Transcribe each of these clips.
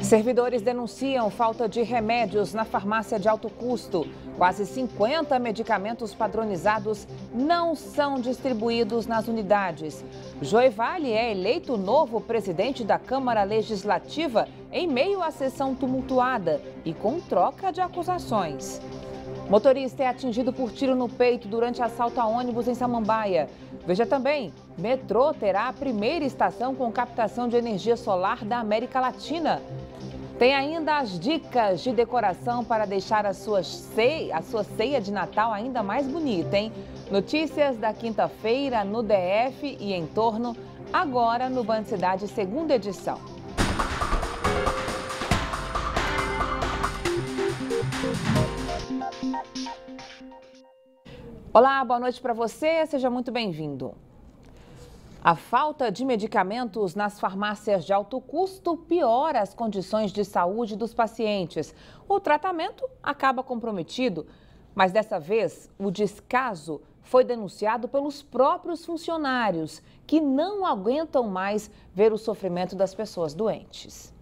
Servidores denunciam falta de remédios na farmácia de alto custo. Quase 50 medicamentos padronizados não são distribuídos nas unidades. Joeivale é eleito novo presidente da Câmara Legislativa em meio à sessão tumultuada e com troca de acusações. Motorista é atingido por tiro no peito durante assalto a ônibus em Samambaia. Veja também, metrô terá a primeira estação com captação de energia solar da América Latina. Tem ainda as dicas de decoração para deixar a sua ceia de Natal ainda mais bonita, hein? Notícias da quinta-feira no DF e em torno, agora no Band Cidade, segunda edição. Olá, boa noite para você, seja muito bem-vindo. A falta de medicamentos nas farmácias de alto custo piora as condições de saúde dos pacientes. O tratamento acaba comprometido, mas dessa vez o descaso foi denunciado pelos próprios funcionários, que não aguentam mais ver o sofrimento das pessoas doentes.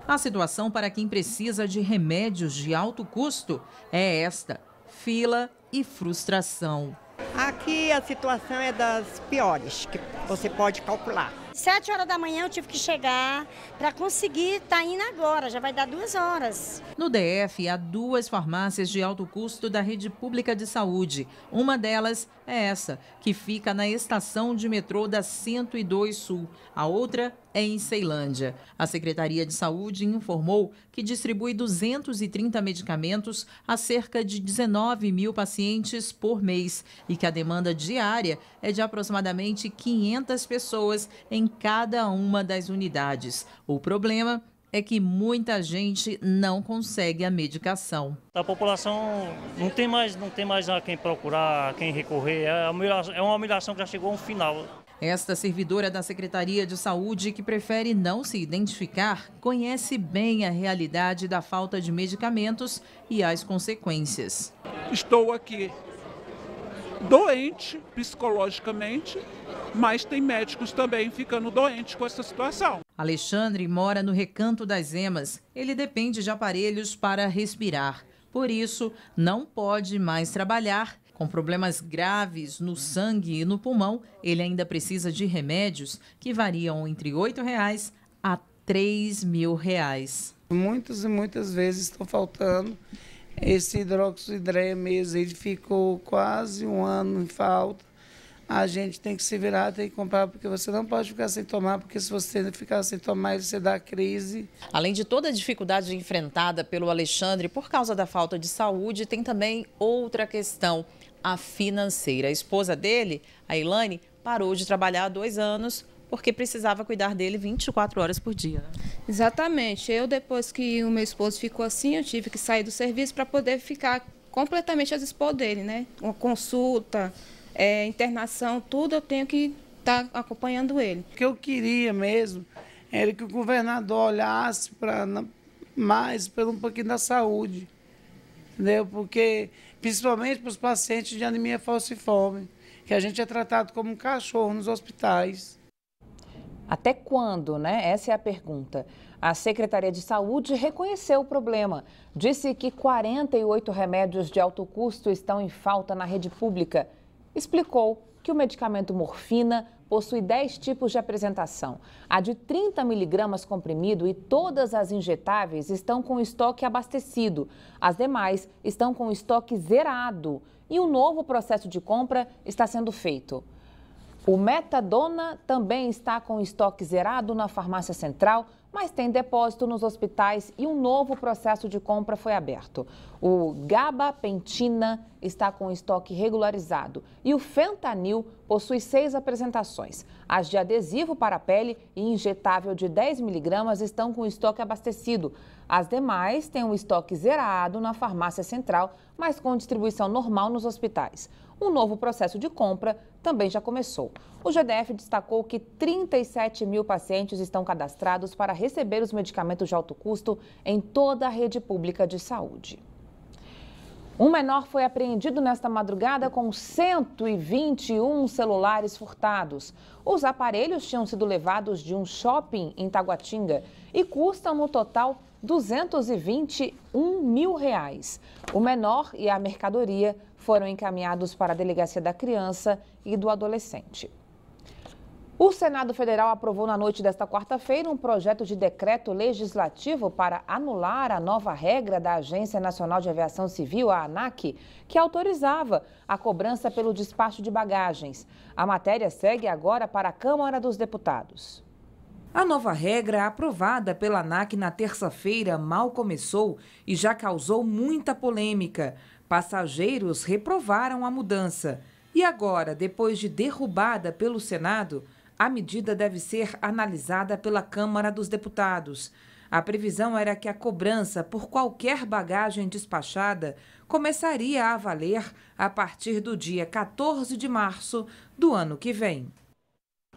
A situação para quem precisa de remédios de alto custo é esta: fila e frustração. Aqui a situação é das piores que você pode calcular. 7 horas da manhã eu tive que chegar para conseguir estar indo agora, já vai dar 2 horas. No DF, há 2 farmácias de alto custo da rede pública de saúde. Uma delas é essa, que fica na estação de metrô da 102 Sul. A outra é em Ceilândia. A Secretaria de Saúde informou que distribui 230 medicamentos a cerca de 19 mil pacientes por mês e que a demanda diária é de aproximadamente 500 pessoas em cada uma das unidades. O problema é que muita gente não consegue a medicação. A população não tem mais a quem procurar, a quem recorrer. É uma humilhação que já chegou a um final. Esta servidora da Secretaria de Saúde, que prefere não se identificar, conhece bem a realidade da falta de medicamentos e as consequências. Estou aqui doente psicologicamente, mas tem médicos também ficando doentes com essa situação. Alexandre mora no Recanto das Emas. Ele depende de aparelhos para respirar. Por isso, não pode mais trabalhar. Com problemas graves no sangue e no pulmão, ele ainda precisa de remédios que variam entre R$ 8.000 a R$ 3.000. Muitas e muitas vezes estão faltando. Esse hidroxidré mesmo, ele ficou quase 1 ano em falta. A gente tem que se virar, tem que comprar, porque você não pode ficar sem tomar, porque se você ficar sem tomar, você dá crise. Além de toda a dificuldade enfrentada pelo Alexandre por causa da falta de saúde, tem também outra questão, a financeira. A esposa dele, a Ilane, parou de trabalhar há 2 anos porque precisava cuidar dele 24 horas por dia. Né? Exatamente. Depois que o meu esposo ficou assim, eu tive que sair do serviço para poder ficar completamente a dispor dele, né? Uma consulta, internação, tudo eu tenho que estar acompanhando ele. O que eu queria mesmo era que o governador olhasse mais pelo um pouquinho da saúde, entendeu? Porque, principalmente para os pacientes de anemia falciforme, que a gente é tratado como um cachorro nos hospitais. Até quando, né? Essa é a pergunta. A Secretaria de Saúde reconheceu o problema. Disse que 48 remédios de alto custo estão em falta na rede pública. Explicou que o medicamento morfina possui 10 tipos de apresentação. A de 30 miligramas comprimido e todas as injetáveis estão com estoque abastecido. As demais estão com estoque zerado e um novo processo de compra está sendo feito. O Metadona também está com estoque zerado na farmácia central, mas tem depósito nos hospitais e um novo processo de compra foi aberto. O Gabapentina está com estoque regularizado e o Fentanil possui 6 apresentações. As de adesivo para a pele e injetável de 10 miligramas estão com estoque abastecido. As demais têm um estoque zerado na farmácia central, mas com distribuição normal nos hospitais. Um novo processo de compra também já começou. O GDF destacou que 37 mil pacientes estão cadastrados para receber os medicamentos de alto custo em toda a rede pública de saúde. Um menor foi apreendido nesta madrugada com 121 celulares furtados. Os aparelhos tinham sido levados de um shopping em Taguatinga e custam no total R$221 mil. O menor e a mercadoria foram encaminhados para a Delegacia da Criança e do Adolescente. O Senado Federal aprovou na noite desta quarta-feira um projeto de decreto legislativo para anular a nova regra da Agência Nacional de Aviação Civil, a ANAC, que autorizava a cobrança pelo despacho de bagagens. A matéria segue agora para a Câmara dos Deputados. A nova regra, aprovada pela ANAC na terça-feira, mal começou e já causou muita polêmica. Passageiros reprovaram a mudança. E agora, depois de derrubada pelo Senado, a medida deve ser analisada pela Câmara dos Deputados. A previsão era que a cobrança por qualquer bagagem despachada começaria a valer a partir do dia 14 de março do ano que vem.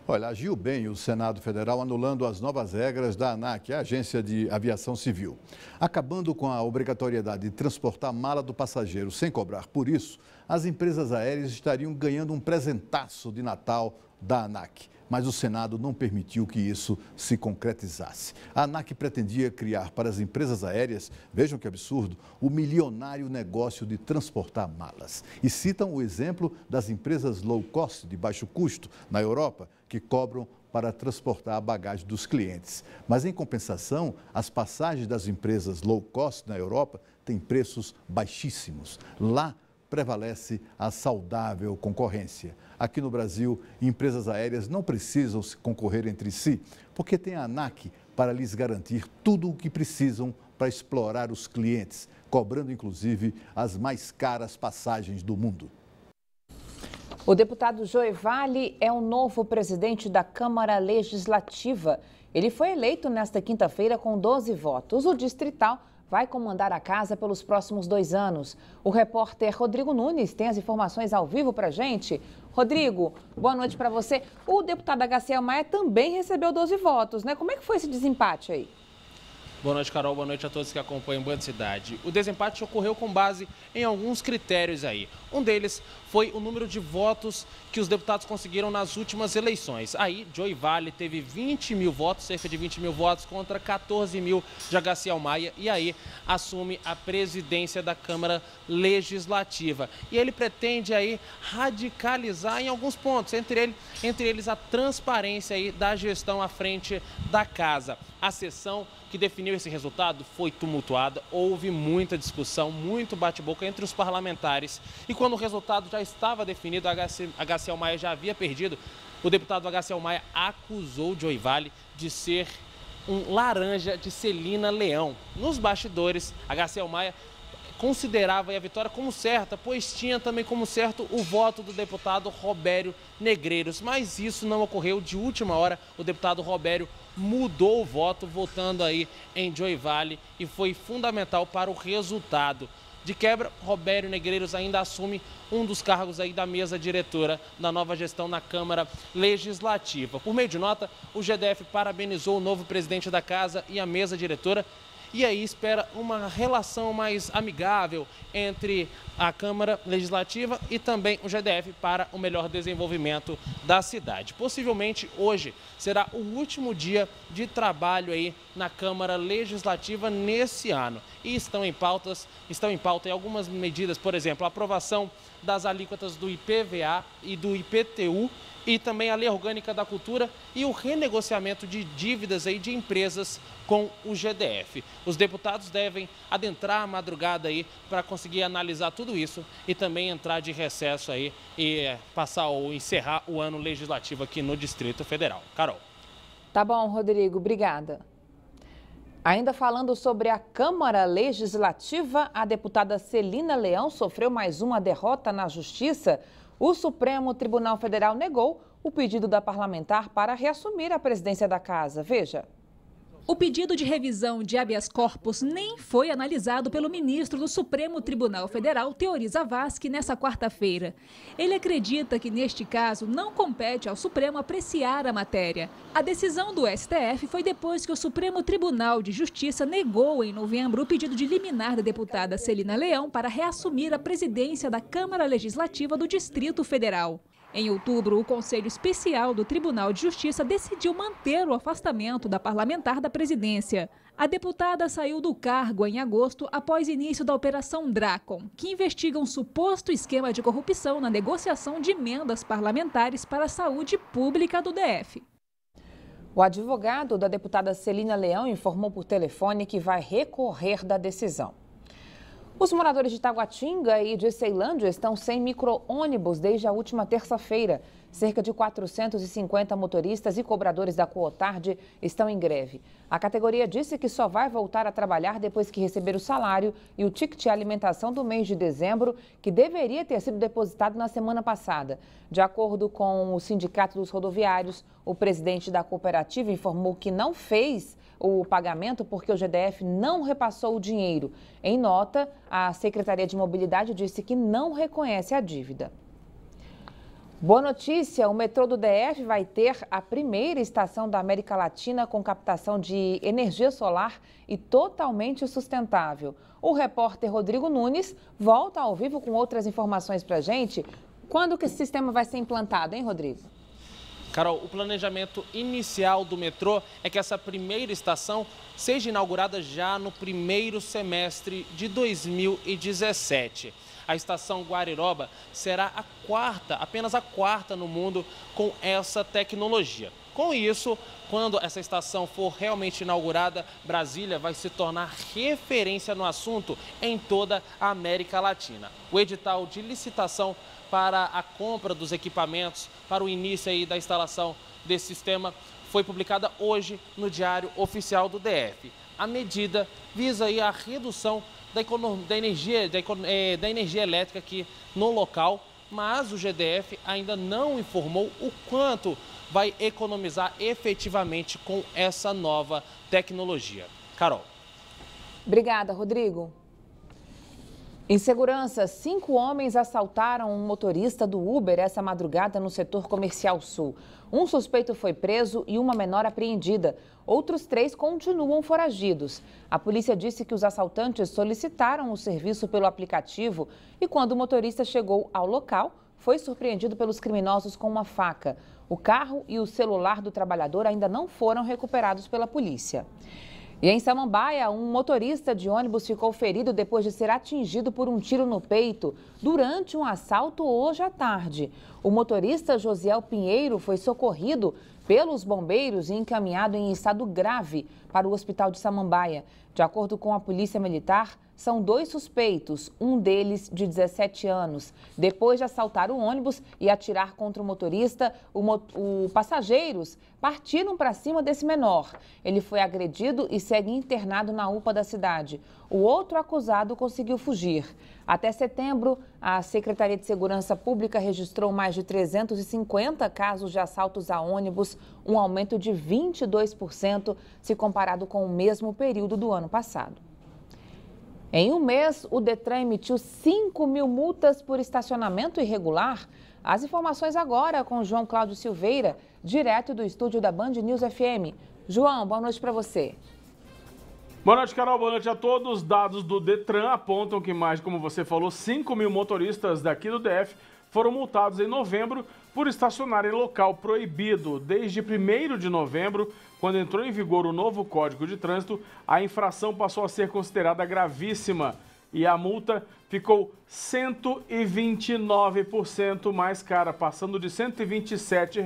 Olha, agiu bem o Senado Federal anulando as novas regras da ANAC, a Agência de Aviação Civil. Acabando com a obrigatoriedade de transportar a mala do passageiro sem cobrar por isso, as empresas aéreas estariam ganhando um presentaço de Natal da ANAC. Mas o Senado não permitiu que isso se concretizasse. A ANAC pretendia criar para as empresas aéreas, vejam que absurdo, o milionário negócio de transportar malas. E citam o exemplo das empresas low cost, de baixo custo, na Europa, que cobram para transportar a bagagem dos clientes. Mas, em compensação, as passagens das empresas low cost na Europa têm preços baixíssimos. Lá prevalece a saudável concorrência. Aqui no Brasil, empresas aéreas não precisam se concorrer entre si, porque tem a ANAC para lhes garantir tudo o que precisam para explorar os clientes, cobrando inclusive as mais caras passagens do mundo. O deputado Joivale é o novo presidente da Câmara Legislativa. Ele foi eleito nesta quinta-feira com 12 votos. O distrital vai comandar a casa pelos próximos 2 anos. O repórter Rodrigo Nunes tem as informações ao vivo para a gente. Rodrigo, boa noite para você. O deputado HCL Maia também recebeu 12 votos, né? Como é que foi esse desempate aí? Boa noite, Carol. Boa noite a todos que acompanham o Band Cidade. O desempate ocorreu com base em alguns critérios aí. Um deles foi o número de votos que os deputados conseguiram nas últimas eleições. Aí, Joivale teve 20 mil votos, cerca de 20 mil votos, contra 14 mil de HCL Maia. E aí, assume a presidência da Câmara Legislativa. E ele pretende aí radicalizar em alguns pontos, entre eles a transparência aí da gestão à frente da casa. A sessão que definiu esse resultado foi tumultuada, houve muita discussão, muito bate-boca entre os parlamentares. E quando o resultado já estava definido, HCL Maia já havia perdido, o deputado HCL Maia acusou Joivale de ser um laranja de Celina Leão. Nos bastidores, HCL Maia considerava a vitória como certa, pois tinha também como certo o voto do deputado Robério Negreiros. Mas isso não ocorreu. De última hora, o deputado Robério mudou o voto, votando aí em Joivale, e foi fundamental para o resultado. De quebra, Robério Negreiros ainda assume um dos cargos aí da mesa diretora da nova gestão na Câmara Legislativa. Por meio de nota, o GDF parabenizou o novo presidente da casa e a mesa diretora, e aí espera uma relação mais amigável entre a Câmara Legislativa e também o GDF para o melhor desenvolvimento da cidade. Possivelmente hoje será o último dia de trabalho aí na Câmara Legislativa nesse ano. E estão em pauta algumas medidas, por exemplo, a aprovação das alíquotas do IPVA e do IPTU, e também a Lei Orgânica da Cultura e o renegociamento de dívidas aí de empresas com o GDF. Os deputados devem adentrar a madrugada aí para conseguir analisar tudo isso e também entrar de recesso aí e encerrar o ano legislativo aqui no Distrito Federal. Carol. Tá bom, Rodrigo, obrigada. Ainda falando sobre a Câmara Legislativa, a deputada Celina Leão sofreu mais uma derrota na Justiça. O Supremo Tribunal Federal negou o pedido da parlamentar para reassumir a presidência da casa. Veja. O pedido de revisão de habeas corpus nem foi analisado pelo ministro do Supremo Tribunal Federal, Teori Zavascki, nessa quarta-feira. Ele acredita que, neste caso, não compete ao Supremo apreciar a matéria. A decisão do STF foi depois que o Supremo Tribunal de Justiça negou, em novembro, o pedido de liminar da deputada Celina Leão para reassumir a presidência da Câmara Legislativa do Distrito Federal. Em outubro, o Conselho Especial do Tribunal de Justiça decidiu manter o afastamento da parlamentar da presidência. A deputada saiu do cargo em agosto após início da Operação Dracon, que investiga um suposto esquema de corrupção na negociação de emendas parlamentares para a saúde pública do DF. O advogado da deputada Celina Leão informou por telefone que vai recorrer da decisão. Os moradores de Taguatinga e de Ceilândia estão sem micro-ônibus desde a última terça-feira. Cerca de 450 motoristas e cobradores da Cootard estão em greve. A categoria disse que só vai voltar a trabalhar depois que receber o salário e o ticket de alimentação do mês de dezembro, que deveria ter sido depositado na semana passada. De acordo com o Sindicato dos Rodoviários, o presidente da cooperativa informou que não fez o pagamento porque o GDF não repassou o dinheiro. Em nota, a Secretaria de Mobilidade disse que não reconhece a dívida. Boa notícia, o metrô do DF vai ter a primeira estação da América Latina com captação de energia solar e totalmente sustentável. O repórter Rodrigo Nunes volta ao vivo com outras informações para a gente. Quando que esse sistema vai ser implantado, hein, Rodrigo? Carol, o planejamento inicial do metrô é que essa primeira estação seja inaugurada já no primeiro semestre de 2017. A estação Guariroba será apenas a quarta no mundo com essa tecnologia. Com isso, quando essa estação for realmente inaugurada, Brasília vai se tornar referência no assunto em toda a América Latina. O edital de licitação para a compra dos equipamentos, para o início aí da instalação desse sistema, foi publicada hoje no Diário Oficial do DF. A medida visa aí a redução da energia elétrica aqui no local, mas o GDF ainda não informou o quanto vai economizar efetivamente com essa nova tecnologia. Carol. Obrigada, Rodrigo. Em segurança, 5 homens assaltaram um motorista do Uber essa madrugada no setor comercial sul. Um suspeito foi preso e uma menor apreendida. Outros 3 continuam foragidos. A polícia disse que os assaltantes solicitaram o serviço pelo aplicativo e quando o motorista chegou ao local, foi surpreendido pelos criminosos com uma faca. O carro e o celular do trabalhador ainda não foram recuperados pela polícia. E em Samambaia, um motorista de ônibus ficou ferido depois de ser atingido por um tiro no peito durante um assalto hoje à tarde. O motorista Josiel Pinheiro foi socorrido pelos bombeiros e encaminhado em estado grave para o hospital de Samambaia. De acordo com a Polícia Militar, são 2 suspeitos, um deles de 17 anos. Depois de assaltar o ônibus e atirar contra o motorista, os passageiros partiram para cima desse menor. Ele foi agredido e segue internado na UPA da cidade. O outro acusado conseguiu fugir. Até setembro, a Secretaria de Segurança Pública registrou mais de 350 casos de assaltos a ônibus, um aumento de 22% se comparado com o mesmo período do ano passado. Em um mês, o Detran emitiu 5.000 multas por estacionamento irregular. As informações agora com João Cláudio Silveira, direto do estúdio da Band News FM. João, boa noite para você. Boa noite, Carol. Boa noite a todos. Dados do Detran apontam que mais, como você falou, 5.000 motoristas daqui do DF foram multados em novembro por estacionar em local proibido. Desde 1º de novembro, quando entrou em vigor o novo Código de Trânsito, a infração passou a ser considerada gravíssima e a multa ficou 129% mais cara, passando de R$ 127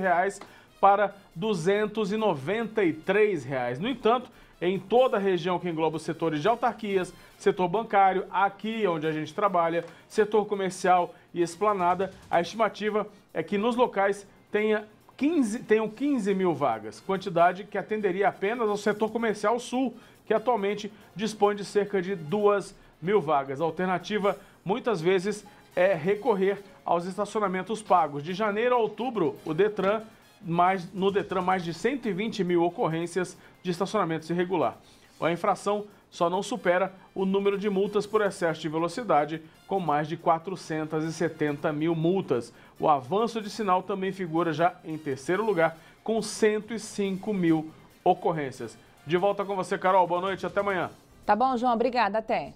para R$ 293. No entanto, em toda a região que engloba os setores de autarquias, setor bancário, aqui onde a gente trabalha, setor comercial e esplanada, a estimativa é que nos locais tenham 15.000 vagas, quantidade que atenderia apenas ao setor comercial sul, que atualmente dispõe de cerca de 2.000 vagas. A alternativa, muitas vezes, é recorrer aos estacionamentos pagos. De janeiro a outubro, o Detran no Detran mais de 120 mil ocorrências de estacionamento irregular. A infração só não supera o número de multas por excesso de velocidade, com mais de 470 mil multas. O avanço de sinal também figura já em terceiro lugar, com 105 mil ocorrências. De volta com você, Carol. Boa noite, até amanhã. Tá bom, João. Obrigada, até.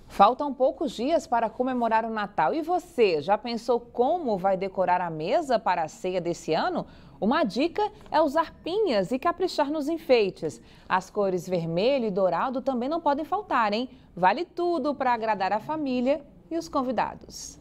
Faltam poucos dias para comemorar o Natal. E você, já pensou como vai decorar a mesa para a ceia desse ano? Uma dica é usar pinhas e caprichar nos enfeites. As cores vermelho e dourado também não podem faltar, hein? Vale tudo para agradar a família e os convidados.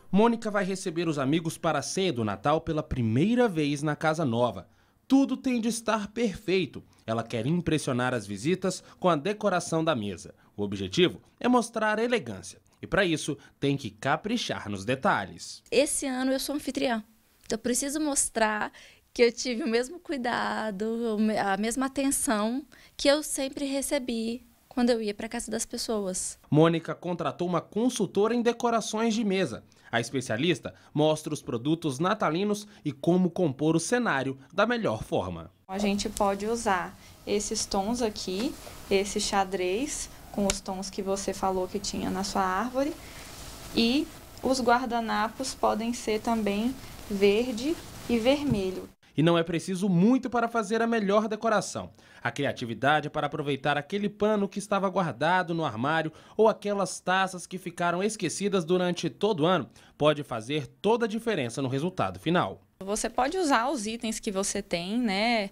Mônica vai receber os amigos para a ceia do Natal pela primeira vez na casa nova. Tudo tem de estar perfeito. Ela quer impressionar as visitas com a decoração da mesa. O objetivo é mostrar elegância. E para isso, tem que caprichar nos detalhes. Esse ano eu sou anfitriã. Então eu preciso mostrar que eu tive o mesmo cuidado, a mesma atenção que eu sempre recebi quando eu ia para a casa das pessoas. Mônica contratou uma consultora em decorações de mesa. A especialista mostra os produtos natalinos e como compor o cenário da melhor forma. A gente pode usar esses tons aqui, esse xadrez, com os tons que você falou que tinha na sua árvore. E os guardanapos podem ser também verde e vermelho. E não é preciso muito para fazer a melhor decoração. A criatividade é para aproveitar aquele pano que estava guardado no armário ou aquelas taças que ficaram esquecidas durante todo o ano pode fazer toda a diferença no resultado final. Você pode usar os itens que você tem, né?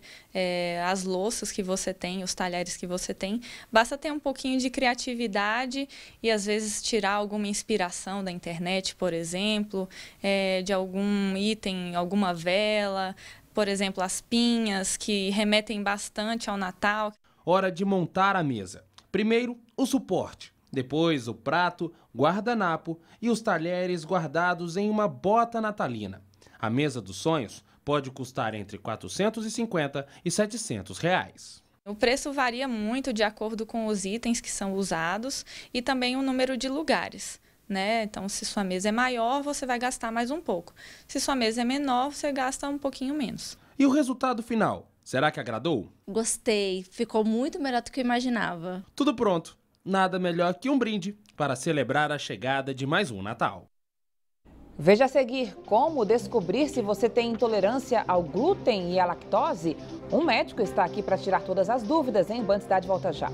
As louças que você tem, os talheres que você tem. Basta ter um pouquinho de criatividade e às vezes tirar alguma inspiração da internet, por exemplo, de algum item, alguma vela. Por exemplo, as pinhas, que remetem bastante ao Natal. Hora de montar a mesa. Primeiro, o suporte. Depois, o prato, guardanapo e os talheres guardados em uma bota natalina. A mesa dos sonhos pode custar entre R$ 450 e R$ 700 reais. O preço varia muito de acordo com os itens que são usados e também o número de lugares. Então, se sua mesa é maior, você vai gastar mais um pouco. Se sua mesa é menor, você gasta um pouquinho menos. E o resultado final? Será que agradou? Gostei, ficou muito melhor do que eu imaginava. Tudo pronto. Nada melhor que um brinde para celebrar a chegada de mais um Natal. Veja a seguir como descobrir se você tem intolerância ao glúten e à lactose. Um médico está aqui para tirar todas as dúvidas, hein? Band Cidade volta já.